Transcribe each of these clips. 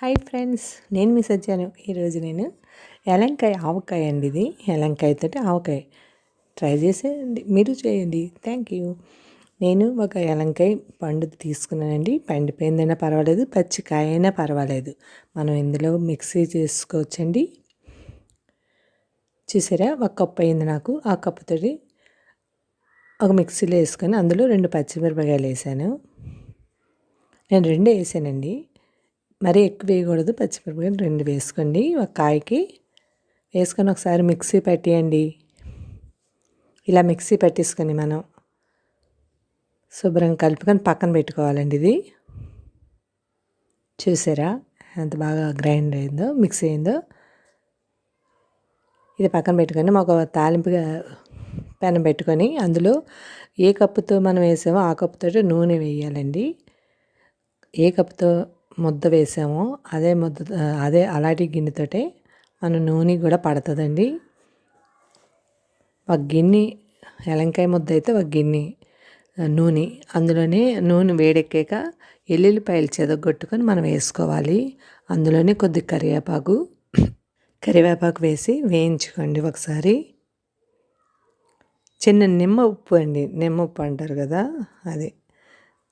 Hi friends, నేను మీ సజ్జాను. ఈరోజు నేను ఎలంకాయ ఆవకాయ అండి. ఇది ఎలంకాయతో ఆవకాయ ట్రై చేసేయండి, మీరు చేయండి. Thank you. నేను ఒక ఎలంకాయ పండు తీసుకున్నానండి. పండిపోయిందైనా పర్వాలేదు, పచ్చికాయ అయినా పర్వాలేదు, మనం ఇందులో మిక్సీ చేసుకోవచ్చండి. చూసారా, ఒక కప్పు అయింది నాకు. ఆ కప్పుతోటి ఒక మిక్సీలో వేసుకొని అందులో 2 పచ్చిమిరపకాయలు వేసాను. నేను 2 వేసానండి, మరీ ఎక్కువ వేయకూడదు. పచ్చిమిరపకాయలు 2 వేసుకోండి ఒక కాయకి. వేసుకొని ఒకసారి మిక్సీ పట్టేయండి. ఇలా మిక్సీ పట్టేసుకొని మనం శుభ్రంగా కలుపుకొని పక్కన పెట్టుకోవాలండి. ఇది చూసారా ఎంత బాగా గ్రైండ్ అయిందో, మిక్స్ అయిందో. ఇది పక్కన పెట్టుకొని ఒక తాలింపు పెనం పెట్టుకొని అందులో ఏ కప్పుతో మనం వేసామో ఆ కప్పుతో నూనె వేయాలండి. ఏ కప్పుతో ముద్ద వేసామో అదే అలాంటి గిన్నెతోటే మన నూనె కూడా పడుతుందండి. ఒక గిన్నె ఎలంకాయ ముద్ద అయితే ఒక గిన్నె నూనె, అందులోనే నూనె వేడెక్కాక ఎల్లుల్లిపాయలు చెదగొట్టుకొని మనం వేసుకోవాలి. అందులోనే కొద్ది కరివేపాకు వేసి వేయించుకోండి ఒకసారి. చిన్న నిమ్మ ఉప్పు అండి, నిమ్మ ఉప్పు అంటారు కదా, అది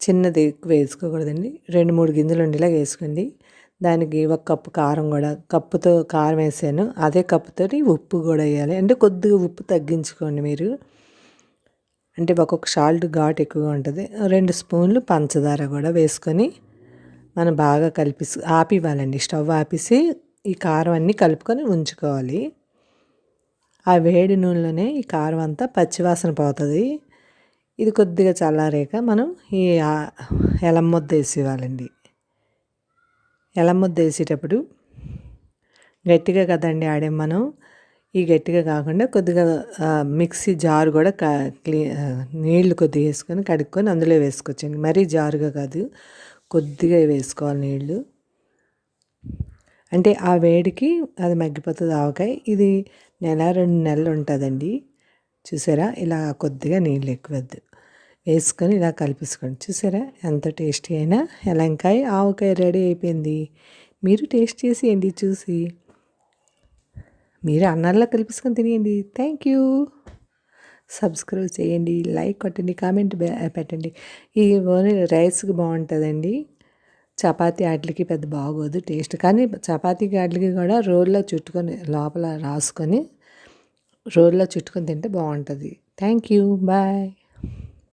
చిన్నది ఎక్కువ వేసుకోకూడదండి. 2-3 గింజలు ఉండేలా వేసుకోండి. దానికి 1 కప్పు కారం, కూడా కప్పుతో కారం వేసాను, అదే కప్పుతోటి ఉప్పు కూడా వేయాలి. అంటే కొద్దిగా ఉప్పు తగ్గించుకోండి మీరు, అంటే ఒక్కొక్క సాల్ట్ ఘాటు ఎక్కువగా ఉంటుంది. 2 స్పూన్లు పంచదార కూడా వేసుకొని మనం బాగా ఆపివ్వాలండి. స్టవ్ ఆపేసి ఈ కారం అన్నీ కలుపుకొని ఉంచుకోవాలి. ఆ వేడి నూనెలోనే ఈ కారం అంతా పచ్చివాసన పోతుంది. ఇది కొద్దిగా చల్లారాక మనం ఈ ఎలం ముద్ద వేసి ఇవ్వాలండి. ఎలం ముద్ద వేసేటప్పుడు గట్టిగా కదండి ఆడాం మనం. ఈ గట్టిగా కాకుండా కొద్దిగా మిక్సీ జారు కూడా నీళ్లు కొద్దిగా వేసుకొని కడుక్కొని అందులో వేసుకోవచ్చండి. మరీ జారుగా కాదు, కొద్దిగా వేసుకోవాలి నీళ్ళు. అంటే ఆ వేడికి అది మగ్గిపోతుంది ఆవకాయ. ఇది 1-2 నెలలు ఉంటుందండి. చూసారా, ఇలా కొద్దిగా నీళ్ళు ఎక్కువద్దు వేసుకొని ఇలా కలిపేసుకోండి. చూసారా ఎంత టేస్టీ అయినా ఎలంకాయ ఆవకాయ రెడీ అయిపోయింది. మీరు టేస్ట్ చేసేయండి, చూసి మీరు అన్నంలో కలిపేసుకొని తినేయండి. Thank you. సబ్స్క్రైబ్ చేయండి, లైక్ కొట్టండి, కామెంట్ పెట్టండి. ఈ ఓన్లీ రైస్కి బాగుంటుందండి, చపాతీ వాటికి పెద్ద బాగోదు టేస్ట్. కానీ చపాతీకి వాటికి కూడా రోల్లో చుట్టుకొని లోపల రాసుకొని రోల్లో చుట్టుకొని తింటే బాగుంటుంది. Thank you, bye.